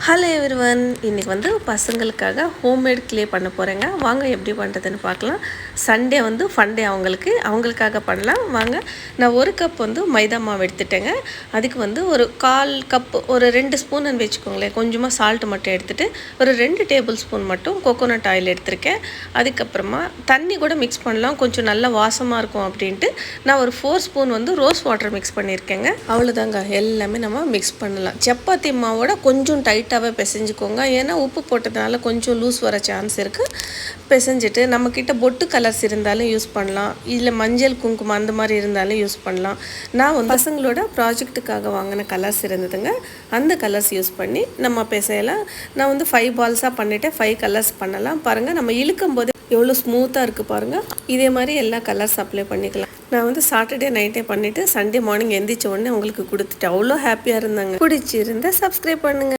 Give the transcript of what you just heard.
Hello everyone, இன்றைக்கி வந்து பசங்களுக்காக ஹோம்மேட் க்ளே பண்ண போகிறேங்க. வாங்க எப்படி பண்ணுறதுன்னு பார்க்கலாம். சண்டே வந்து ஃபண்டே அவங்களுக்காக பண்ணலாம். வாங்க, நான் 1 கப் வந்து மைதா மாவு எடுத்துட்டேங்க. அதுக்கு வந்து ஒரு 1/4 கப்பு, ஒரு 2 ஸ்பூன்னு வச்சுக்கோங்களேன். கொஞ்சமாக சால்ட்டு மட்டும் எடுத்துகிட்டு ஒரு 2 டேபிள் ஸ்பூன் மட்டும் கோகோனட் ஆயில் எடுத்திருக்கேன். அதுக்கப்புறமா தண்ணி கூட மிக்ஸ் பண்ணலாம், கொஞ்சம் நல்லா வாசமாக இருக்கும் அப்படின்ட்டு நான் ஒரு 4 ஸ்பூன் வந்து ரோஸ் வாட்டர் மிக்ஸ் பண்ணியிருக்கேங்க. அவ்வளோதாங்க, எல்லாமே நம்ம மிக்ஸ் பண்ணலாம். சப்பாத்தி மாவோட கொஞ்சம் டைட்டாகவே பிசைஞ்சுக்கோங்க. ஏன்னா உப்பு போட்டதுனால கொஞ்சம் லூஸ் வர சான்ஸ் இருக்குது. பிசைஞ்சிட்டு நம்மக்கிட்ட பொட்டு கலர்ஸ் இருந்தாலும் யூஸ் பண்ணலாம், இல்லை மஞ்சள் குங்குமம் அந்த மாதிரி இருந்தாலும் யூஸ் பண்ணலாம். நான் வந்து பசங்களோட ப்ராஜெக்ட்டுக்காக வாங்கின கலர்ஸ் இருந்ததுங்க, அந்த கலர்ஸ் யூஸ் பண்ணி நம்ம பிசையலாம். நான் வந்து 5 பால்ஸாக பண்ணிவிட்டேன். 5 கலர்ஸ் பண்ணலாம். பாருங்கள், நம்ம இழுக்கும் போது எவ்வளோ ஸ்மூத்தாக இருக்குது பாருங்கள். இதே மாதிரி எல்லா கலர்ஸ் அப்ளை பண்ணிக்கலாம். நான் வந்து சாட்டர்டே நைட்டே பண்ணிவிட்டு சண்டே மார்னிங் எந்திரிச்ச உடனே உங்களுக்கு கொடுத்துட்டு அவ்வளோ ஹாப்பியாக இருந்தாங்க. பிடிச்சிருந்தா சப்ஸ்கிரைப் பண்ணுங்கள்.